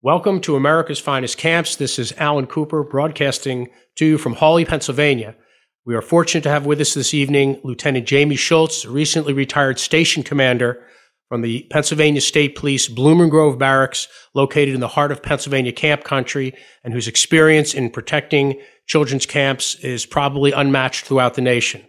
Welcome to America's Finest Camps. This is Alan Cooper broadcasting to you from Hawley, Pennsylvania. We are fortunate to have with us this evening Lieutenant Jamie Schultz, recently retired station commander from the Pennsylvania State Police Blooming Grove Barracks, located in the heart of Pennsylvania camp country, and whose experience in protecting children's camps is probably unmatched throughout the nation.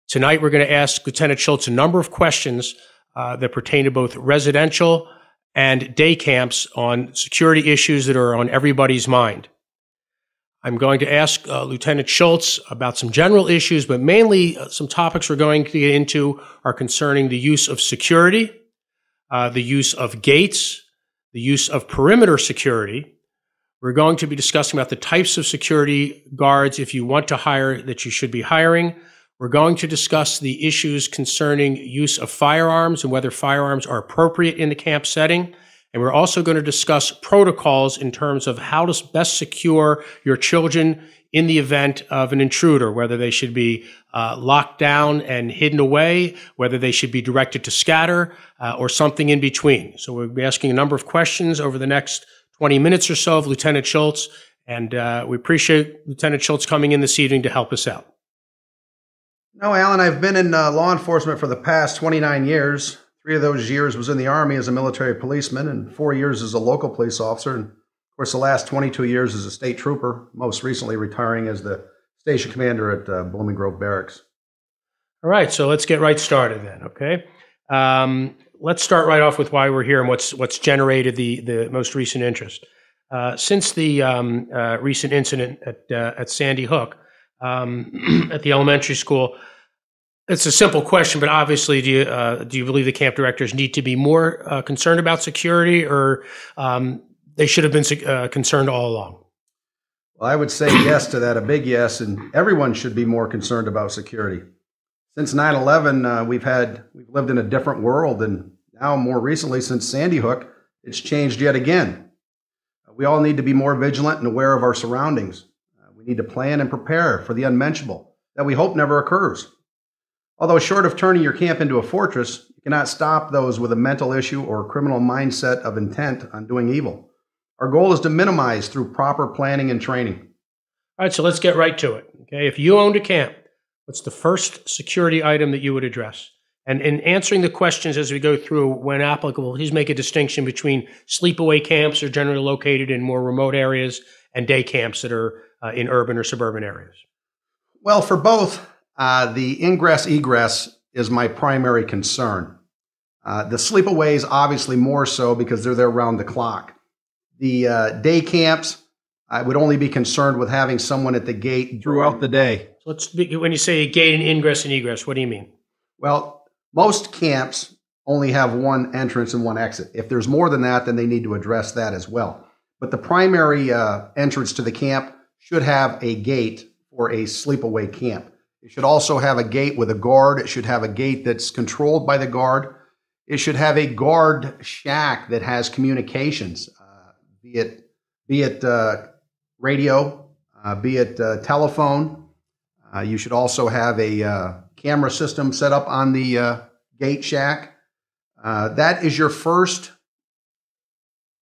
Tonight, we're going to ask Lieutenant Schultz a number of questions that pertain to both residential and day camps on security issues that are on everybody's mind. I'm going to ask Lieutenant Schultz about some general issues, but mainly some topics we're going to get into are concerning the use of security, the use of gates, the use of perimeter security. We're going to be discussing about the types of security guards, if you want to hire, that you should be hiring. We're going to discuss the issues concerning use of firearms and whether firearms are appropriate in the camp setting. And we're also going to discuss protocols in terms of how to best secure your children in the event of an intruder, whether they should be locked down and hidden away, whether they should be directed to scatter, or something in between. So we'll be asking a number of questions over the next 20 minutes or so of Lieutenant Schultz, and we appreciate Lieutenant Schultz coming in this evening to help us out. No, Alan, I've been in law enforcement for the past 29 years. 3 of those years was in the Army as a military policeman and 4 years as a local police officer. And of course, the last 22 years as a state trooper, most recently retiring as the station commander at Blooming Grove Barracks. All right, so let's get right started then, okay? Let's start right off with why we're here and what's generated the most recent interest. Since the recent incident at Sandy Hook, at the elementary school, it's a simple question, but obviously, do you believe the camp directors need to be more concerned about security, or they should have been concerned all along? Well, I would say yes to that, a big yes, and everyone should be more concerned about security. Since 9/11, we've lived in a different world, and now more recently, since Sandy Hook, it's changed yet again. We all need to be more vigilant and aware of our surroundings. We need to plan and prepare for the unmentionable that we hope never occurs. Although short of turning your camp into a fortress, you cannot stop those with a mental issue or criminal mindset of intent on doing evil. Our goal is to minimize through proper planning and training. All right, so let's get right to it. Okay, if you owned a camp, what's the first security item that you would address? And in answering the questions as we go through, when applicable, please make a distinction between sleepaway camps that are generally located in more remote areas and day camps that are in urban or suburban areas. Well, for both, the ingress-egress is my primary concern. The sleepaways, obviously more so because they're there round the clock. The day camps, I would only be concerned with having someone at the gate throughout the day. So when you say gate and ingress and egress, what do you mean? Well, most camps only have one entrance and one exit. If there's more than that, then they need to address that as well. But the primary entrance to the camp should have a gate for a sleepaway camp. It should also have a gate with a guard. It should have a gate that's controlled by the guard. It should have a guard shack that has communications, be it radio, be it telephone. You should also have a camera system set up on the gate shack. That is your first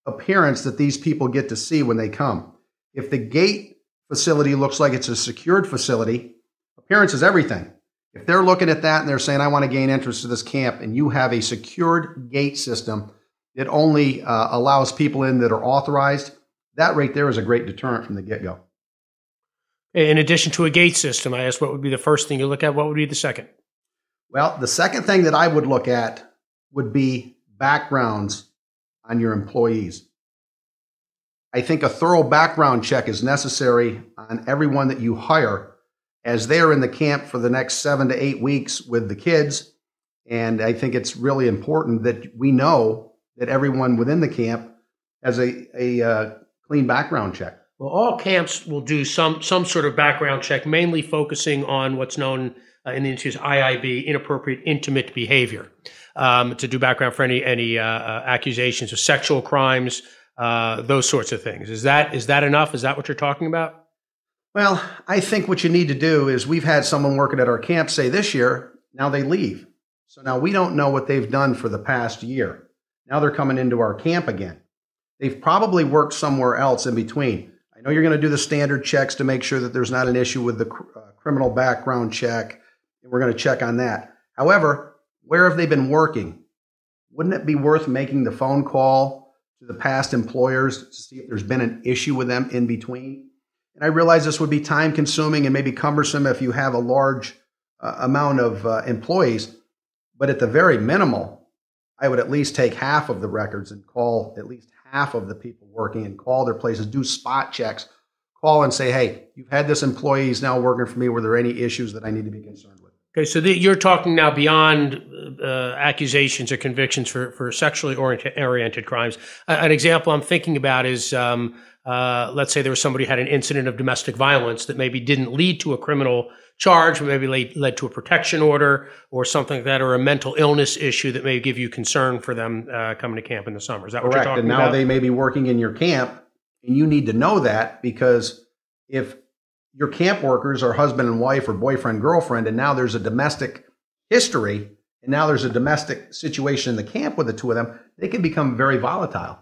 appearance that these people get to see when they come. If the gate facility looks like it's a secured facility, appearance is everything. If they're looking at that and they're saying, I want to gain entrance to this camp, and you have a secured gate system that only allows people in that are authorized, that right there is a great deterrent from the get-go. In addition to a gate system, I asked what would be the first thing you look at. What would be the second? Well, the second thing that I would look at would be backgrounds on your employees. I think a thorough background check is necessary on everyone that you hire as they are in the camp for the next 7 to 8 weeks with the kids. And I think it's really important that we know that everyone within the camp has a clean background check. Well, all camps will do some sort of background check, mainly focusing on what's known in the industry as IIB, inappropriate intimate behavior, to do background for any accusations of sexual crimes, those sorts of things. Is that enough? Is that what you're talking about? Well, I think what you need to do is, we've had someone working at our camp say this year, now they leave. So now we don't know what they've done for the past year. Now they're coming into our camp again. they've probably worked somewhere else in between. I know you're going to do the standard checks to make sure that there's not an issue with the criminal background check, and we're going to check on that. However, where have they been working? Wouldn't it be worth making the phone call to the past employers to see if there's been an issue with them in between? And I realize this would be time consuming and maybe cumbersome if you have a large amount of employees, but at the very minimal, I would at least take half of the records and call at least half of the people working and call their places, do spot checks, call and say, hey, you've had this employee, he's now working for me. Were there any issues that I need to be concerned with? Okay, so you're talking now beyond accusations or convictions for sexually oriented crimes. An example I'm thinking about is, let's say there was somebody who had an incident of domestic violence that maybe didn't lead to a criminal charge, but maybe led to a protection order or something like that, or a mental illness issue that may give you concern for them coming to camp in the summer. Is that what you're talking about? And now they may be working in your camp, and you need to know that, because if your camp workers are husband and wife or boyfriend, girlfriend, and now there's a domestic history, and now there's a domestic situation in the camp with the two of them, they can become very volatile.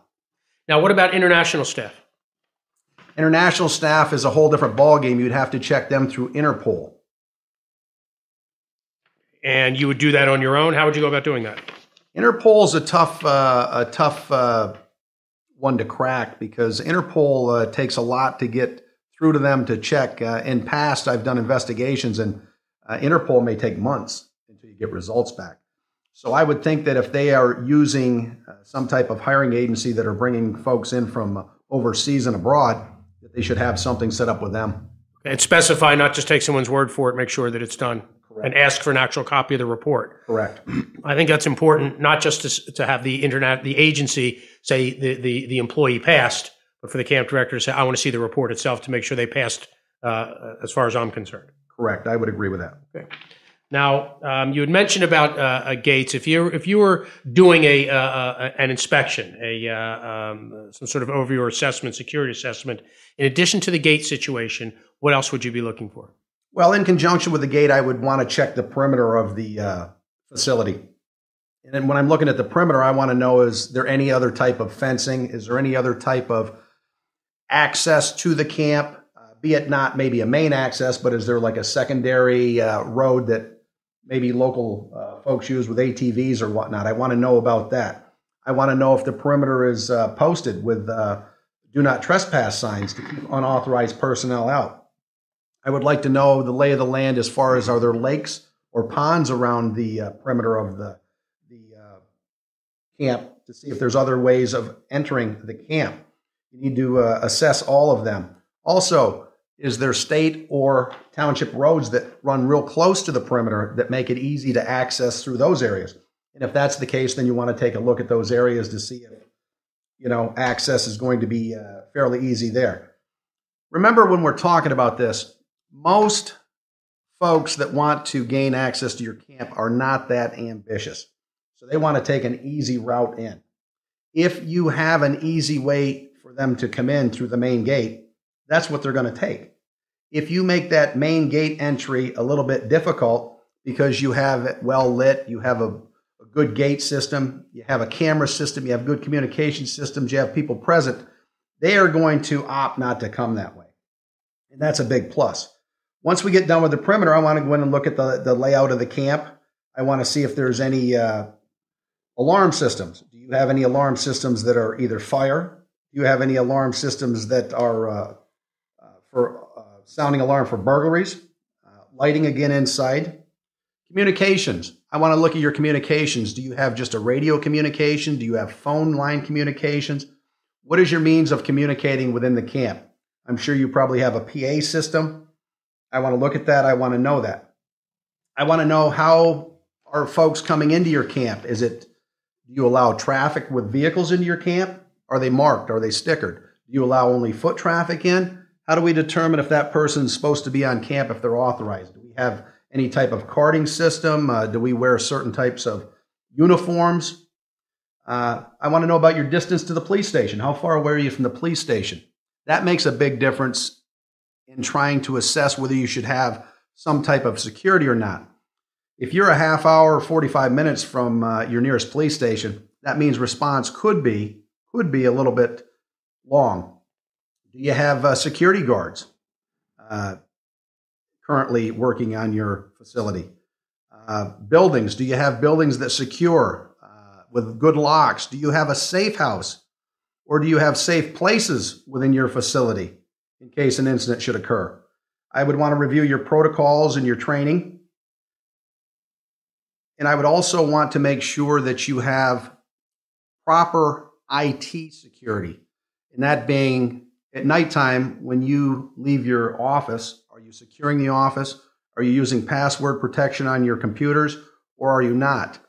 Now, what about international staff? International staff is a whole different ballgame. You'd have to check them through Interpol. And you would do that on your own? How would you go about doing that? Interpol's a tough one to crack, because Interpol takes a lot to get through to them to check. In past, I've done investigations, and Interpol may take months until you get results back. So I would think that if they are using some type of hiring agency that are bringing folks in from overseas and abroad, that they should have something set up with them. And specify, not just take someone's word for it, make sure that it's done. Correct. And ask for an actual copy of the report. Correct. I think that's important, not just to have the agency say the employee passed, but for the camp director to say, I want to see the report itself to make sure they passed as far as I'm concerned. Correct. I would agree with that. Okay. Now, you had mentioned about gates. If you were doing an inspection, some sort of overview assessment, security assessment, in addition to the gate situation, what else would you be looking for? Well, in conjunction with the gate, I would want to check the perimeter of the facility. And then when I'm looking at the perimeter, I want to know, is there any other type of fencing? Is there any other type of access to the camp? Be it not maybe a main access, but is there like a secondary road that maybe local folks use with ATVs or whatnot? I want to know about that. I want to know if the perimeter is posted with do not trespass signs to keep unauthorized personnel out. I would like to know the lay of the land as far as, are there lakes or ponds around the perimeter of the camp, to see if there's other ways of entering the camp. You need to assess all of them. Also, is there state or township roads that run real close to the perimeter that make it easy to access through those areas? And if that's the case, then you want to take a look at those areas to see if, access is going to be fairly easy there. Remember, when we're talking about this, most folks that want to gain access to your camp are not that ambitious. So they want to take an easy route in. If you have an easy way for them to come in through the main gate, that's what they're going to take. If you make that main gate entry a little bit difficult because you have it well lit, you have a good gate system, you have a camera system, you have good communication systems, you have people present, they are going to opt not to come that way. And that's a big plus. Once we get done with the perimeter, I want to go in and look at the layout of the camp. I want to see if there's any alarm systems. Do you have any alarm systems that are either fire? Do you have any alarm systems that are for sounding alarm for burglaries? Lighting again inside. Communications. I want to look at your communications. Do you have just a radio communication? Do you have phone line communications? What is your means of communicating within the camp? I'm sure you probably have a PA system. I want to look at that. I want to know that. I want to know, how are folks coming into your camp? Do you allow traffic with vehicles into your camp? Are they marked? Are they stickered? Do you allow only foot traffic in? How do we determine if that person's supposed to be on camp, if they're authorized? Do we have any type of carding system? Do we wear certain types of uniforms? I want to know about your distance to the police station. How far away are you from the police station? That makes a big difference in trying to assess whether you should have some type of security or not. If you're a half hour or 45 minutes from your nearest police station, that means response could be could be a little bit long. Do you have security guards currently working on your facility? Buildings, do you have buildings that secure with good locks? Do you have a safe house? Or do you have safe places within your facility in case an incident should occur? I would want to review your protocols and your training. And I would also want to make sure that you have proper IT security. And that being at nighttime, when you leave your office, are you securing the office? Are you using password protection on your computers, or are you not?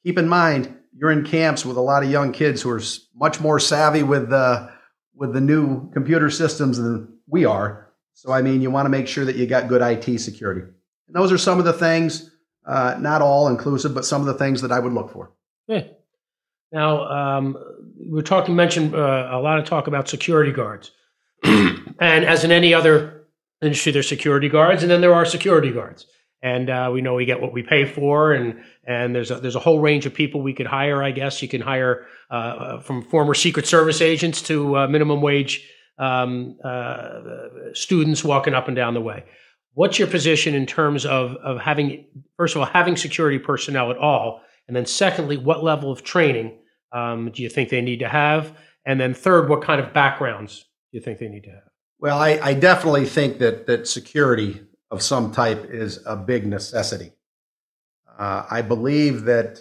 Keep in mind, you're in camps with a lot of young kids who are much more savvy with the new computer systems than we are. So, I mean, you want to make sure that you got good IT security. And those are some of the things, not all inclusive, but some of the things that I would look for. Yeah. Now, you mentioned a lot of talk about security guards. And as in any other industry, there's security guards, and then there are security guards. And we know we get what we pay for, and there's a whole range of people we could hire. I guess you can hire from former Secret Service agents to minimum wage students walking up and down the way. What's your position in terms of having, first of all, having security personnel at all, and then secondly, what level of training do you think they need to have, and then third, what kind of backgrounds do you think they need to have? Well, I definitely think that security of some type is a big necessity. I believe that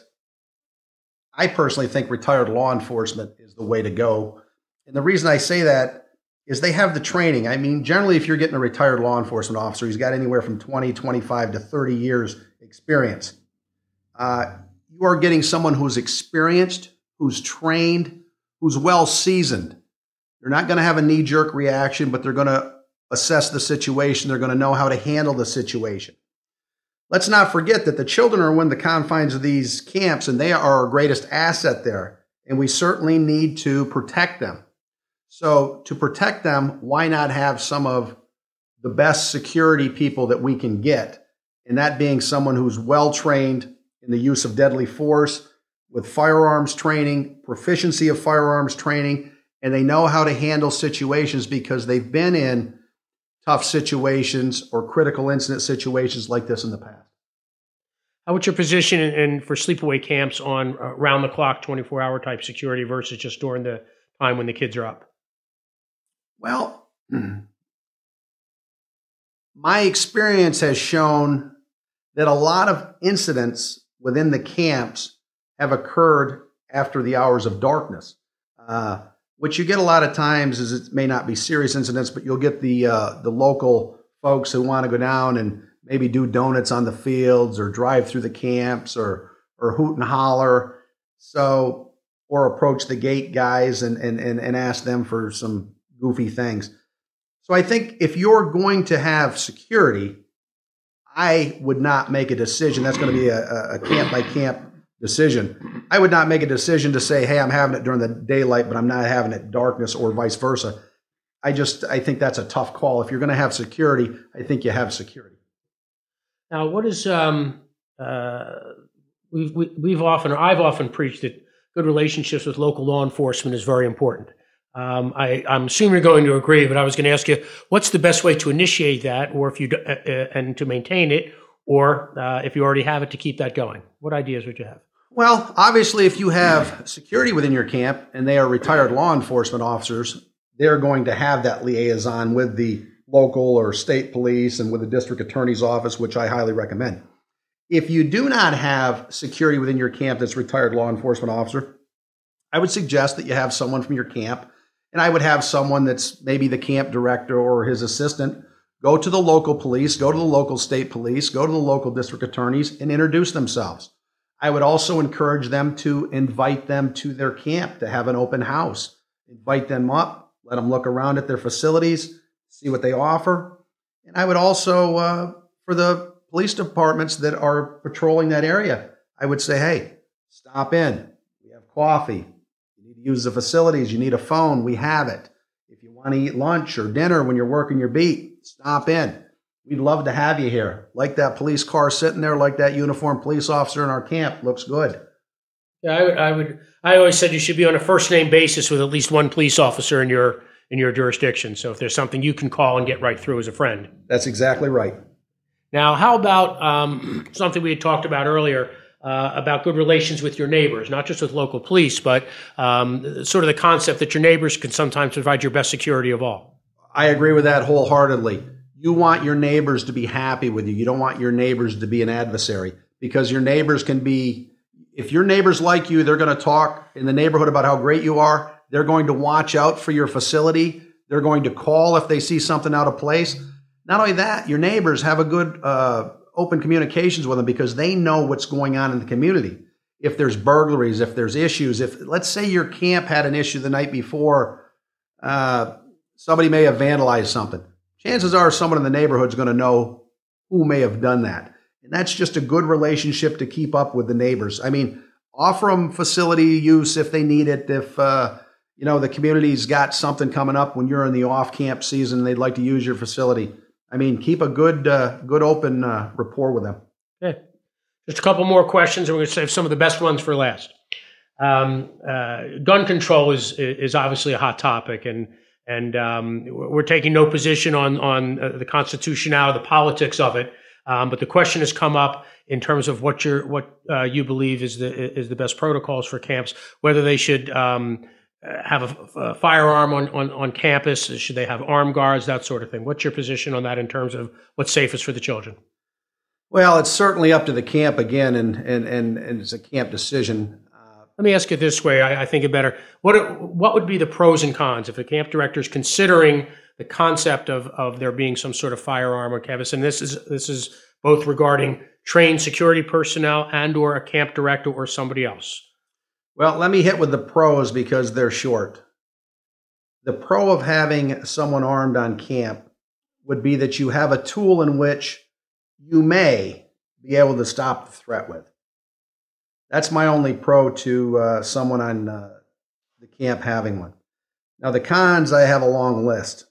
I personally think retired law enforcement is the way to go. And the reason I say that is they have the training. I mean, generally, if you're getting a retired law enforcement officer, he's got anywhere from 20, 25 to 30 years experience. You are getting someone who's experienced, who's trained, who's well seasoned. They're not going to have a knee-jerk reaction, but they're going to assess the situation. They're going to know how to handle the situation. Let's not forget that the children are within the confines of these camps, and they are our greatest asset there. And we certainly need to protect them. So to protect them, why not have some of the best security people that we can get? And that being someone who's well-trained in the use of deadly force, with firearms training, proficiency of firearms training, and they know how to handle situations because they've been in tough situations or critical incident situations like this in the past. What's your position for sleepaway camps on round-the-clock, 24-hour type security versus just during the time when the kids are up? Well, my experience has shown that a lot of incidents within the camps have occurred after the hours of darkness. What you get a lot of times is it may not be serious incidents, but you'll get the local folks who want to go down and maybe do donuts on the fields or drive through the camps or hoot and holler. So, or approach the gate guys and ask them for some goofy things. So I think if you're going to have security, I would not make a decision. That's going to be a camp by camp decision. I would not make a decision to say, hey, I'm having it during the daylight, but I'm not having it darkness, or vice versa. I think that's a tough call. If you're going to have security, I think you have security. Now, what is I've often preached that good relationships with local law enforcement is very important. I'm assuming you're going to agree, but I was going to ask you, what's the best way to initiate that, or if you and to maintain it, or if you already have it, to keep that going? What ideas would you have? Well, obviously, if you have security within your camp and they are retired law enforcement officers, they're going to have that liaison with the local or state police and with the district attorney's office, which I highly recommend. If you do not have security within your camp that's retired law enforcement officer, I would suggest that you have someone from your camp, and I would have someone that's maybe the camp director or his assistant go to the local police, go to the local state police, go to the local district attorneys and introduce themselves. I would also encourage them to invite them to their camp to have an open house. Invite them up, let them look around at their facilities, see what they offer. And I would also, for the police departments that are patrolling that area, I would say, hey, stop in. We have coffee. You need to use the facilities. You need a phone. We have it. If you want to eat lunch or dinner when you're working your beat, stop in. We'd love to have you here. Like that police car sitting there, like that uniformed police officer in our camp. Looks good. Yeah, I always said you should be on a first name basis with at least one police officer in your jurisdiction. So if there's something you can call and get right through as a friend. That's exactly right. Now, how about something we had talked about earlier about good relations with your neighbors, not just with local police, but sort of the concept that your neighbors can sometimes provide your best security of all. I agree with that wholeheartedly. You want your neighbors to be happy with you. You don't want your neighbors to be an adversary, because your neighbors can be, if your neighbors like you, they're going to talk in the neighborhood about how great you are. They're going to watch out for your facility. They're going to call if they see something out of place. Not only that, your neighbors have a good open communications with them because they know what's going on in the community. If there's burglaries, if there's issues, if let's say your camp had an issue the night before, somebody may have vandalized something. Chances are someone in the neighborhood is going to know who may have done that. And that's just a good relationship to keep up with the neighbors. I mean, offer them facility use if they need it. If, the community's got something coming up when you're in the off-camp season and they'd like to use your facility. I mean, keep a good open rapport with them. Okay. Just a couple more questions, and we're going to save some of the best ones for last. Gun control is obviously a hot topic, and we're taking no position on the constitutionality, the politics of it. But the question has come up in terms of what you believe is the best protocols for camps, whether they should have a firearm on campus, should they have armed guards, that sort of thing. What's your position on that in terms of what's safest for the children? Well, it's certainly up to the camp again, and it's a camp decision. Let me ask it this way. I think it better. What would be the pros and cons if a camp director is considering the concept of there being some sort of firearm on campus? And this is both regarding trained security personnel and or a camp director or somebody else. Well, let me hit with the pros because they're short. The pro of having someone armed on camp would be that you have a tool in which you may be able to stop the threat with. That's my only pro to someone on the camp having one. Now, the cons, I have a long list.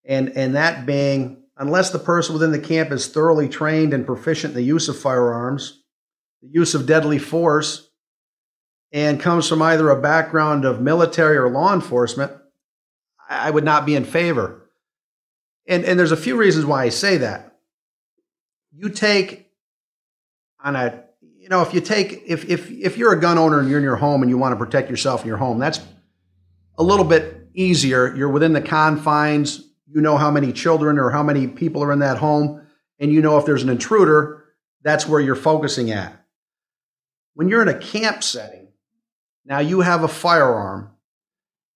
And that being, unless the person within the camp is thoroughly trained and proficient in the use of firearms, the use of deadly force, and comes from either a background of military or law enforcement, I would not be in favor. And there's a few reasons why I say that. You take on a, if you're a gun owner and you're in your home and you want to protect yourself in your home, that's a little bit easier. You're within the confines. You know how many children or how many people are in that home, and you know if there's an intruder, that's where you're focusing at. When you're in a camp setting, now you have a firearm,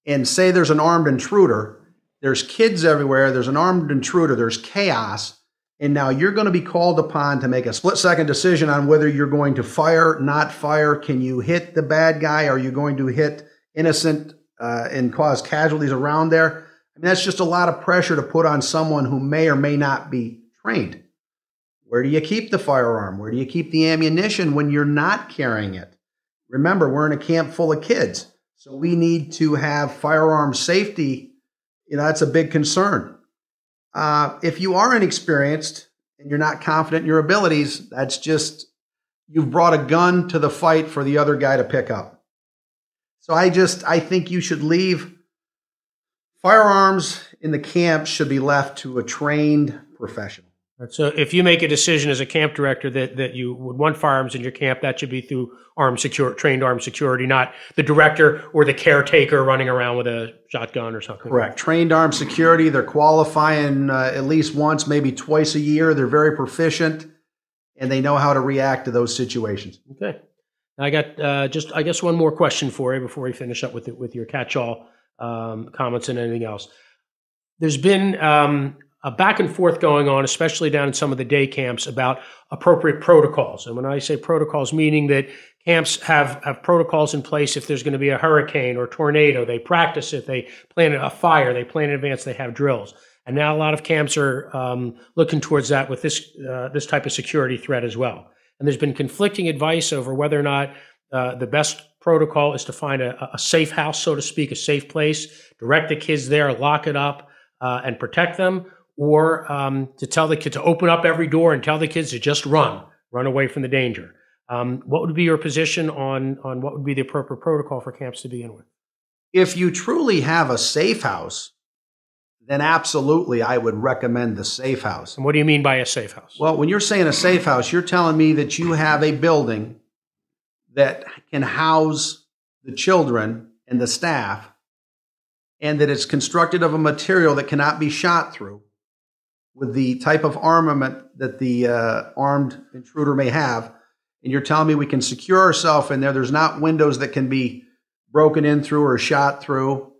and say there's an armed intruder, there's kids everywhere, there's an armed intruder, there's chaos, and now you're going to be called upon to make a split-second decision on whether you're going to fire, not fire. Can you hit the bad guy? Are you going to hit innocent and cause casualties around there? I mean, that's just a lot of pressure to put on someone who may or may not be trained. Where do you keep the firearm? Where do you keep the ammunition when you're not carrying it? Remember, we're in a camp full of kids, so we need to have firearm safety. That's a big concern. If you are inexperienced and you're not confident in your abilities, that's just, you've brought a gun to the fight for the other guy to pick up. So I think you should leave firearms in the camp should be left to a trained professional. So if you make a decision as a camp director that you would want firearms in your camp, that should be through trained armed security, not the director or the caretaker running around with a shotgun or something. Correct. Trained armed security. They're qualifying at least once, maybe twice a year. They're very proficient, and they know how to react to those situations. Okay. I got I guess one more question for you before we finish up with your catch-all comments and anything else. There's been a back and forth going on, especially down in some of the day camps, about appropriate protocols. And when I say protocols, meaning that camps have protocols in place if there's going to be a hurricane or tornado. They practice it. They plan a fire. They plan in advance. They have drills. And now a lot of camps are looking towards that with this type of security threat as well. And there's been conflicting advice over whether or not the best protocol is to find a safe house, so to speak, a safe place, direct the kids there, lock it up, and protect them, or to tell the kid to open up every door and tell the kids to just run away from the danger. What would be your position on what would be the appropriate protocol for camps to begin with? If you truly have a safe house, then absolutely I would recommend the safe house. And what do you mean by a safe house? Well, when you're saying a safe house, you're telling me that you have a building that can house the children and the staff, and that it's constructed of a material that cannot be shot through with the type of armament that the armed intruder may have. And you're telling me we can secure ourselves in there. There's not windows that can be broken in through or shot through,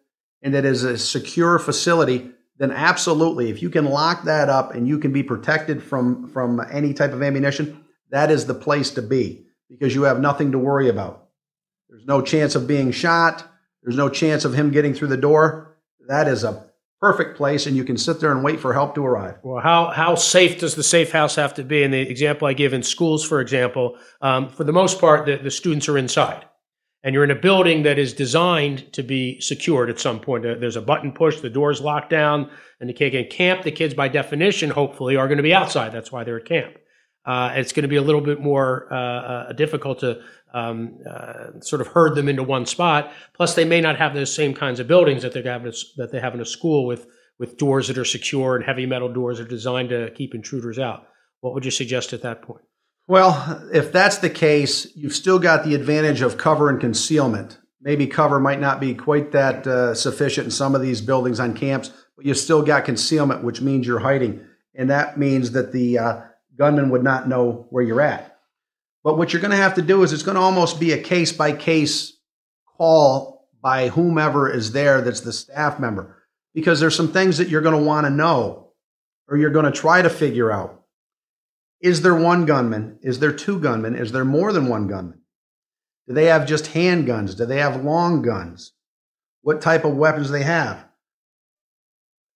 and that is a secure facility. Then absolutely, if you can lock that up and you can be protected from any type of ammunition, that is the place to be, because you have nothing to worry about. There's no chance of being shot. There's no chance of him getting through the door. That is a perfect place, and you can sit there and wait for help to arrive. Well, how safe does the safe house have to be? In the example I give in schools, for example, for the most part, the students are inside. And you're in a building that is designed to be secured at some point. There's a button push, the door's locked down, and they can't get in camp. The kids, by definition, hopefully, are going to be outside. That's why they're at camp. It's going to be a little bit more difficult to sort of herd them into one spot. Plus, they may not have those same kinds of buildings that they have in a school with doors that are secure and heavy metal doors that are designed to keep intruders out. What would you suggest at that point? Well, if that's the case, you've still got the advantage of cover and concealment. Maybe cover might not be quite that sufficient in some of these buildings on camps, but you've still got concealment, which means you're hiding. And that means that the gunman would not know where you're at. But what you're going to have to do is it's going to almost be a case-by-case call by whomever is there that's the staff member, because there's some things that you're going to want to know, or you're going to try to figure out. Is there one gunman? Is there two gunmen? Is there more than one gunman? Do they have just handguns? Do they have long guns? What type of weapons do they have?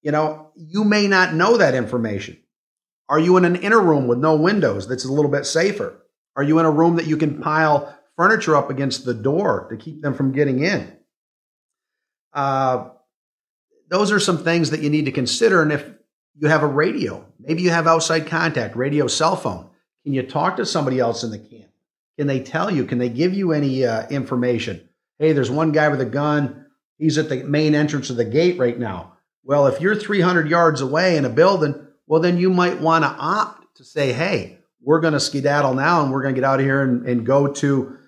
You know, you may not know that information. Are you in an inner room with no windows that's a little bit safer? Are you in a room that you can pile furniture up against the door to keep them from getting in? Those are some things that you need to consider. And if you have a radio, maybe you have outside contact, radio, cell phone. Can you talk to somebody else in the camp? Can they tell you? Can they give you any information? Hey, there's one guy with a gun. He's at the main entrance of the gate right now. Well, if you're 300 yards away in a building, well, then you might want to opt to say, hey, we're going to skedaddle now and we're going to get out of here and go to,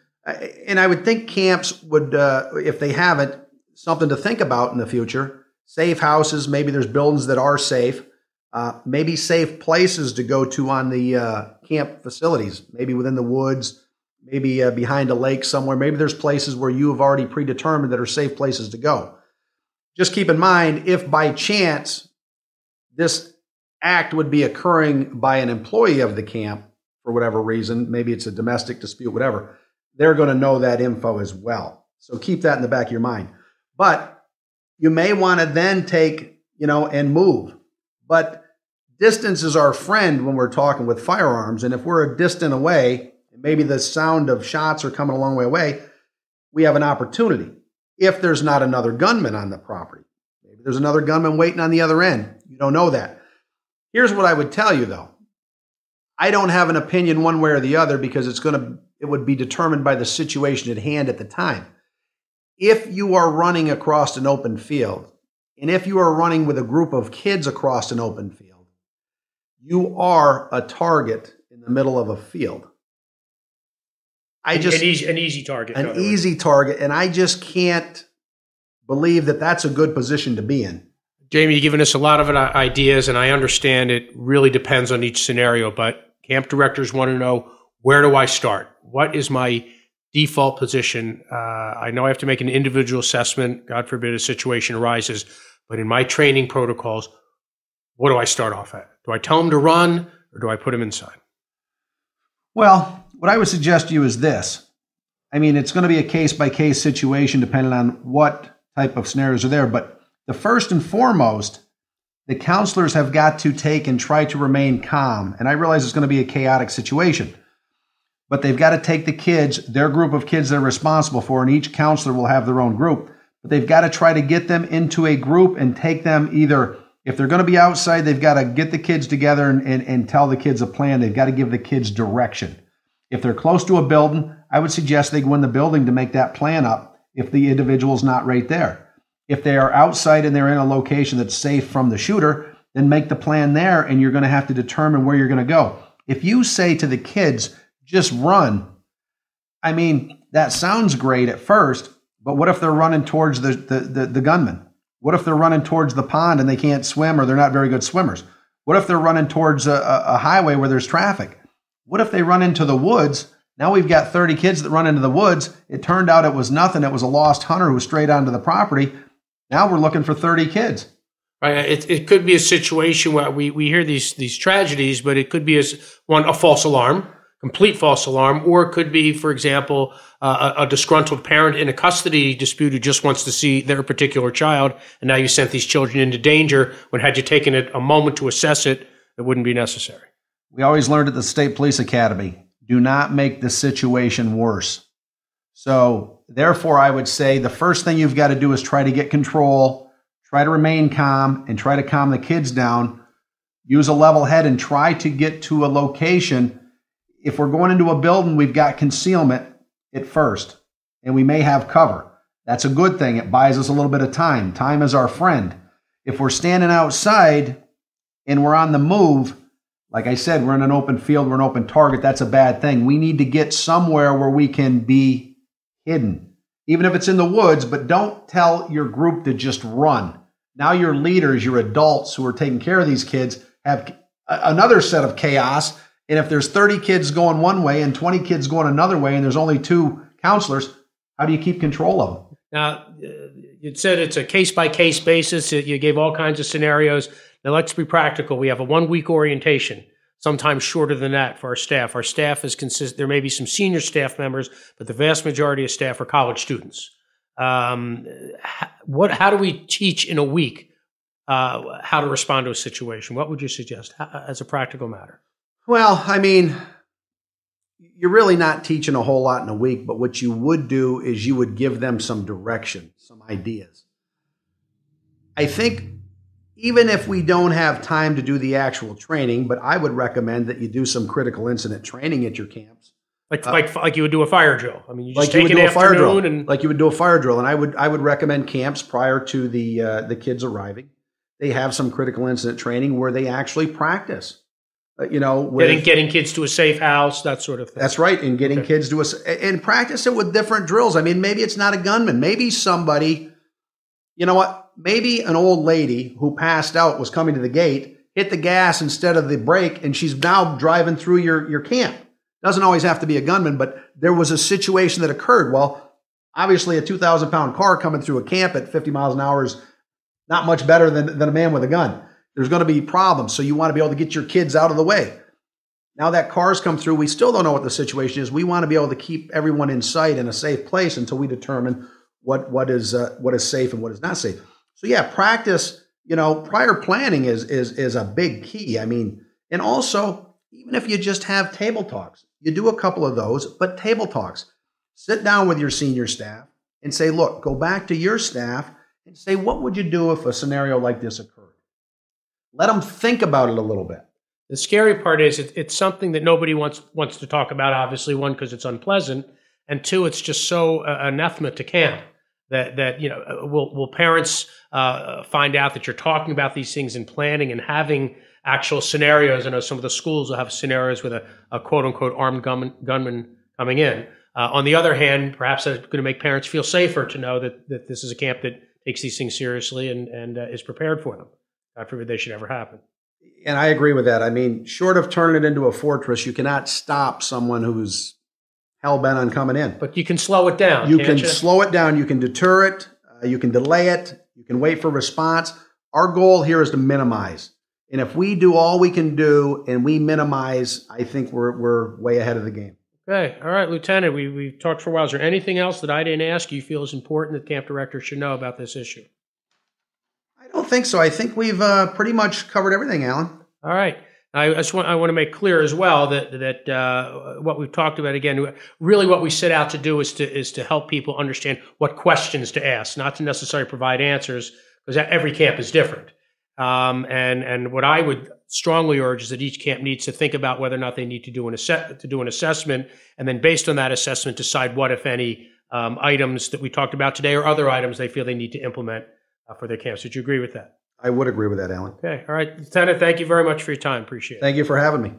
and I would think camps would, if they haven't, something to think about in the future. Safe houses, maybe there's buildings that are safe. Maybe safe places to go to on the camp facilities, maybe within the woods, maybe behind a lake somewhere. Maybe there's places where you have already predetermined that are safe places to go. Just keep in mind, if by chance this act would be occurring by an employee of the camp for whatever reason, maybe it's a domestic dispute, whatever, they're going to know that info as well. So keep that in the back of your mind. But you may want to then take, and move. But distance is our friend when we're talking with firearms. And if we're a distant away, maybe the sound of shots are coming a long way away, we have an opportunity. If there's not another gunman on the property, maybe there's another gunman waiting on the other end. You don't know that. Here's what I would tell you, though. I don't have an opinion one way or the other because it would be determined by the situation at hand at the time. If you are running across an open field, and if you are running with a group of kids across an open field, you are a target in the middle of a field. An easy target. An easy target, and I just can't believe that that's a good position to be in. Jamie, you've given us a lot of ideas, and I understand it really depends on each scenario, but camp directors want to know, where do I start? What is my default position? I know I have to make an individual assessment. God forbid a situation arises, but in my training protocols, what do I start off at? Do I tell them to run, or do I put them inside? Well, what I would suggest to you is this. I mean, it's going to be a case-by-case situation depending on what type of scenarios are there, but the first and foremost, the counselors have got to take and try to remain calm. And I realize it's going to be a chaotic situation, but they've got to take the kids, their group of kids they're responsible for, and each counselor will have their own group, but they've got to try to get them into a group and take them either, if they're going to be outside, they've got to get the kids together and tell the kids a plan. They've got to give the kids direction. If they're close to a building, I would suggest they go in the building to make that plan up if the individual's not right there. If they are outside and they're in a location that's safe from the shooter, then make the plan there, and you're going to have to determine where you're going to go. If you say to the kids, just run, I mean, that sounds great at first, but what if they're running towards the gunman? What if they're running towards the pond and they can't swim, or they're not very good swimmers? What if they're running towards a highway where there's traffic? What if they run into the woods? Now we've got 30 kids that run into the woods. It turned out it was nothing. It was a lost hunter who was straight onto the property. Now we're looking for 30 kids. Right. It could be a situation where we hear these tragedies, but it could be a false alarm, complete false alarm, or it could be, for example, a disgruntled parent in a custody dispute who just wants to see their particular child, and now you sent these children into danger when, had you taken it a moment to assess it, it wouldn't be necessary. We always learned at the State Police Academy, do not make the situation worse. So therefore, I would say the first thing you've got to do is try to get control, try to remain calm, and try to calm the kids down. Use a level head and try to get to a location. If we're going into a building, we've got concealment at first, and we may have cover. That's a good thing. It buys us a little bit of time. Time is our friend. If we're standing outside and we're on the move, like I said, we're in an open field, we're an open target, that's a bad thing. We need to get somewhere where we can be hidden, even if it's in the woods, but don't tell your group to just run. Now your leaders, your adults who are taking care of these kids, have another set of chaos. And if there's 30 kids going one way and 20 kids going another way, and there's only 2 counselors, how do you keep control of them? Now, you said it's a case-by-case basis. You gave all kinds of scenarios. Now, let's be practical. We have a 1-week orientation, sometimes shorter than that for our staff. Our staff there may be some senior staff members, but the vast majority of staff are college students. How do we teach in a week how to respond to a situation? What would you suggest as a practical matter? Well, I mean, you're really not teaching a whole lot in a week, but what you would do is you would give them some direction, some ideas. I think even if we don't have time to do the actual training, but I would recommend that you do some critical incident training at your camps. Like you would do a fire drill. I mean, you just like take you would an do a fire drill, and like you would do a fire drill. And I would recommend camps prior to the kids arriving. They have some critical incident training where they actually practice. Getting kids to a safe house, that sort of thing. That's right, and getting kids to and practice it with different drills. I mean, maybe it's not a gunman. Maybe somebody, you know what? Maybe an old lady who passed out was coming to the gate, hit the gas instead of the brake, and she's now driving through your camp. Doesn't always have to be a gunman, but there was a situation that occurred. Well, obviously a 2,000-pound car coming through a camp at 50 miles an hour is not much better than a man with a gun. There's going to be problems, so you want to be able to get your kids out of the way. Now that car's come through, we still don't know what the situation is. We want to be able to keep everyone in sight in a safe place until we determine what is safe and what is not safe. So yeah, practice. Prior planning is a big key. I mean, and also even if you just have table talks, you do a couple of those, but table talks. Sit down with your senior staff and say, look, go back to your staff and say, what would you do if a scenario like this occurred? Let them think about it a little bit. The scary part is it's something that nobody wants to talk about, obviously, one, because it's unpleasant, and two, it's just so anathema to camp that will parents find out that you're talking about these things and planning and having actual scenarios. I know some of the schools will have scenarios with a quote-unquote armed gunman coming in. On the other hand, perhaps that's going to make parents feel safer to know that this is a camp that takes these things seriously and is prepared for them. God forbid they should ever happen. And I agree with that. I mean, short of turning it into a fortress, you cannot stop someone who's hell-bent on coming in. But you can slow it down, You can slow it down. You can deter it. You can delay it. You can wait for response. Our goal here is to minimize. And if we do all we can do and we minimize, I think we're way ahead of the game. Okay. All right, Lieutenant, we've talked for a while. Is there anything else that I didn't ask you feel is important that camp directors should know about this issue? I don't think so. I think we've pretty much covered everything, Alan. All right. I want to make clear as well that what we've talked about, again, really what we set out to do is to help people understand what questions to ask, not to necessarily provide answers, because every camp is different. And what I would strongly urge is that each camp needs to think about whether or not they need to do an assessment, and then based on that assessment, decide what, if any, items that we talked about today or other items they feel they need to implement for their camps. Would you agree with that? I would agree with that, Alan. Okay. All right. Lieutenant, thank you very much for your time. Appreciate it. Thank you for having me.